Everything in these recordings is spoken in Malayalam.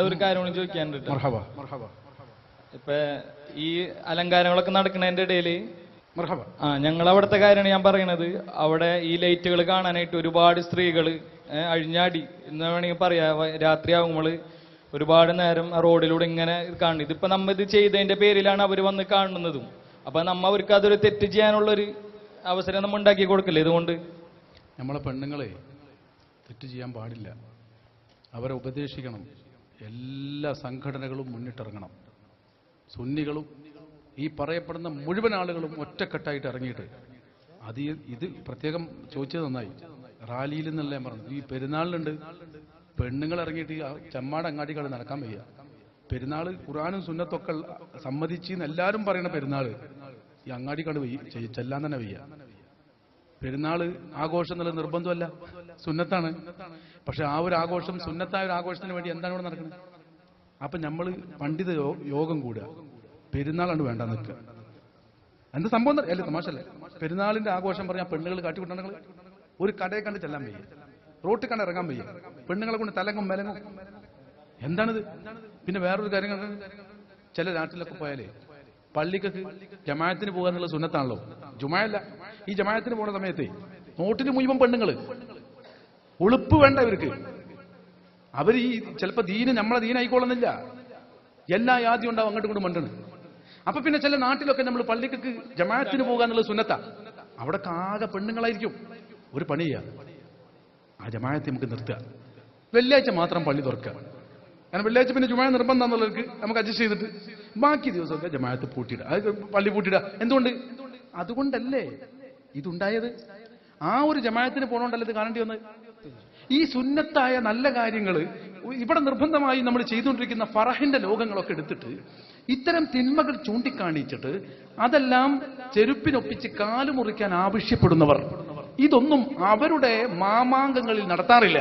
ഒരു കാര്യം ചോദിക്കാനുണ്ട്. ഇപ്പൊ ഈ അലങ്കാരങ്ങളൊക്കെ നടക്കുന്നതിന്റെ ഇടയില് ഞങ്ങൾ അവിടുത്തെ കാര്യമാണ് ഞാൻ പറയണത്. അവിടെ ഈ ലൈറ്റുകൾ കാണാനായിട്ട് ഒരുപാട് സ്ത്രീകള് അഴിഞ്ഞാടി എന്ന് വേണമെങ്കിൽ പറയാ. രാത്രിയാകുമ്പോൾ ഒരുപാട് നേരം റോഡിലൂടെ ഇങ്ങനെ കാണുന്നത്. ഇതിപ്പോ നമ്മ ഇത് ചെയ്തതിന്റെ പേരിലാണ് അവർ വന്ന് കാണുന്നതും. അപ്പൊ നമ്മ അവർക്ക് അതൊരു തെറ്റ് ചെയ്യാനുള്ളൊരു അവസരം നമ്മൾ ഉണ്ടാക്കി കൊടുക്കില്ലേ? ഇതുകൊണ്ട് നമ്മളെ പെണ്ണുങ്ങളെ തെറ്റ് ചെയ്യാൻ പാടില്ല, അവരെ ഉപദേശിക്കണം. എല്ലാ സംഘടനകളും മുന്നിട്ടിറങ്ങണം. സുന്നികളും ഈ പറയപ്പെടുന്ന മുഴുവൻ ആളുകളും ഒറ്റക്കെട്ടായിട്ട് ഇറങ്ങിയിട്ട് ഇത് പ്രത്യേകം ചോദിച്ചത് നന്നായി. റാലിയിൽ നിന്നല്ല ഞാൻ പറഞ്ഞു. ഈ പെരുന്നാളിലുണ്ട് പെണ്ണുങ്ങൾ ഇറങ്ങിയിട്ട് ഈ ചെമ്മാട് അങ്ങാടികൾ നടക്കാൻ വയ്യ. പെരുന്നാള് ഖുർആനും സുന്നത്തൊക്കെ സമ്മതിച്ചെന്ന് എല്ലാവരും പറയണ പെരുന്നാള് ഈ അങ്ങാടിക്കാട് ചെല്ലാൻ തന്നെ വയ്യ. പെരുന്നാള് ആഘോഷം എന്നുള്ള നിർബന്ധമല്ല, സുന്നത്താണ്. പക്ഷെ ആ ഒരു ആഘോഷം സുന്നത്തായ ഒരു ആഘോഷത്തിന് വേണ്ടി എന്താണ് ഇവിടെ നടക്കുന്നത്? അപ്പൊ നമ്മള് പണ്ഡിത യോഗം കൂടുക, പെരുന്നാളാണ് വേണ്ട നിൽക്കുക. എന്ത് സംഭവം അല്ലേ? തമാശല്ലേ? പെരുന്നാളിന്റെ ആഘോഷം പറഞ്ഞാൽ പെണ്ണുകൾ കാട്ടിവിട്ടണങ്ങൾ ഒരു കടയെ കണ്ട് ചെല്ലാൻ വയ്യ, റോട്ടിൽ കണ്ട് ഇറങ്ങാൻ വയ്യ, പെണ്ണുങ്ങളെ കൊണ്ട് തലങ്ങും മെലങ്ങും. എന്താണിത്? പിന്നെ വേറൊരു കാര്യം, ചില നാട്ടിലൊക്കെ പോയാലേ പള്ളിക്കൊക്കെ ജമാഅത്തിന് പോകുക എന്നുള്ള സുന്നത്താണല്ലോ, ജുമായല്ല. ഈ ജമാഅത്തിന് പോകുന്ന സമയത്ത് നോട്ടിന് മുഴുവൻ പെണ്ണുങ്ങള്, ഉളുപ്പ് വേണ്ട ഇവർക്ക്. അവർ ഈ ചിലപ്പോ ദീന് നമ്മളെ ദീനായിക്കോളുന്നില്ല, എല്ലാ യാദ്യം ഉണ്ടാവും അങ്ങോട്ടും ഇങ്ങോട്ടും മണ്ടണ്. അപ്പൊ പിന്നെ ചില നാട്ടിലൊക്കെ നമ്മൾ പള്ളിക്കൊക്കെ ജമാഅത്തിന് പോകുക എന്നുള്ള സുന്നത്താ. അവിടെ ആകെ പെണ്ണുങ്ങളായിരിക്കും. ഒരു പണി ചെയ്യുക, ആ ജമാഅത്ത് നമുക്ക് നിർത്തുക, വെള്ളിയാഴ്ച മാത്രം പള്ളി തുറക്കുക. കാരണം വെള്ളിയാഴ്ച പിന്നെ ജുമാ നിർബന്ധം എന്നുള്ളവർക്ക് നമുക്ക് അഡ്ജസ്റ്റ് ചെയ്തിട്ട് ബാക്കി ദിവസമൊക്കെ ജമാഅത്ത് പൂട്ടിയിടുക, അത് പള്ളി പൂട്ടിയിടുക. എന്തുകൊണ്ട്? അതുകൊണ്ടല്ലേ ഇതുണ്ടായത്. ആ ഒരു ജമാഅത്തിന് പോകണോണ്ടല്ലേ ഇത് കാണേണ്ടി വന്നത്. ഈ സുന്നത്തായ നല്ല കാര്യങ്ങൾ ഇവിടെ നിർബന്ധമായി നമ്മൾ ചെയ്തുകൊണ്ടിരിക്കുന്ന ഫറഹിന്റെ ലോകങ്ങളൊക്കെ എടുത്തിട്ട് ഇത്തരം തിന്മകൾ ചൂണ്ടിക്കാണിച്ചിട്ട് അതെല്ലാം ചെരുപ്പിനൊപ്പിച്ച് കാല് മുറിക്കാൻ ആവശ്യപ്പെടുന്നവർ, ഇതൊന്നും അവരുടെ മാമാങ്കങ്ങളിൽ നടത്താറില്ല.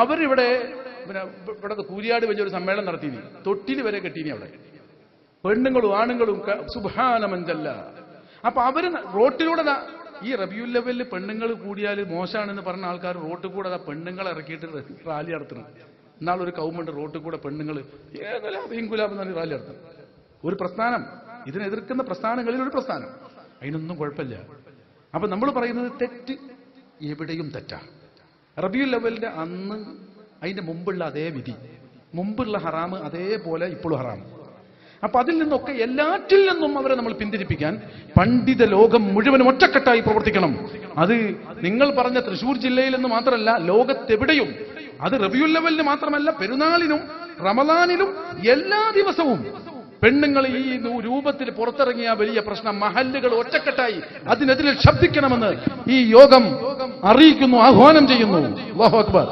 അവരിവിടെ ഇവിടെ കൂരിയാട് വലിയൊരു സമ്മേളനം നടത്തിനി, തൊട്ടിൽ വരെ കെട്ടീനി. അവിടെ പെണ്ണുങ്ങളും ആണുങ്ങളും സുബ്ഹാനമന്തല്ല. അപ്പൊ അവര് റോട്ടിലൂടെ ഈ റബിയുൽ അവ്വലിൽ പെണ്ണുങ്ങൾ കൂടിയാൽ മോശമാണെന്ന് പറഞ്ഞ ആൾക്കാർ റോട്ടിൽ കൂടെ പെണ്ണുങ്ങളെ ഇറക്കിയിട്ട് റാലി നടത്തുന്നു. എന്നാളൊരു കൗമുണ്ട് റോട്ടിൽ കൂടെ പെണ്ണുങ്ങൾ ഗുലാബ് എന്ന് പറഞ്ഞ് റാലി നടത്തുന്നു. ഒരു പ്രസ്ഥാനം, ഇതിനെതിർക്കുന്ന പ്രസ്ഥാനങ്ങളിൽ ഒരു പ്രസ്ഥാനം, അതിനൊന്നും കുഴപ്പമില്ല. അപ്പൊ നമ്മൾ പറയുന്നത് തെറ്റ് എവിടെയും തെറ്റാ. റബിയുൽ അവ്വലിന്റെ അന്ന് അതിന്റെ മുമ്പുള്ള അതേ വിധി, മുമ്പുള്ള ഹറാമ് അതേപോലെ ഇപ്പോഴും ഹറാമ്. അപ്പൊ അതിൽ നിന്നൊക്കെ എല്ലാറ്റിൽ നിന്നും അവരെ നമ്മൾ പിന്തിരിപ്പിക്കാൻ പണ്ഡിത ലോകം മുഴുവനും ഒറ്റക്കെട്ടായി പ്രവർത്തിക്കണം. അത് നിങ്ങൾ പറഞ്ഞ തൃശ്ശൂർ ജില്ലയിൽ നിന്ന് മാത്രമല്ല, ലോകത്തെവിടെയും. അത് റബിയുൽ അവ്വലിന് മാത്രമല്ല, പെരുന്നാളിനും റമദാനിലും എല്ലാ ദിവസവും പെണ്ണുങ്ങൾ ഈ രൂപത്തിൽ പുറത്തിറങ്ങിയ വലിയ പ്രശ്നം. മഹല്ലുകൾ ഒറ്റക്കെട്ടായി അതിനെതിരെ ശബ്ദിക്കണമെന്ന് ഈ യോഗം അറിയിക്കുന്നു, ആഹ്വാനം ചെയ്യുന്നു. അല്ലാഹു അക്ബർ.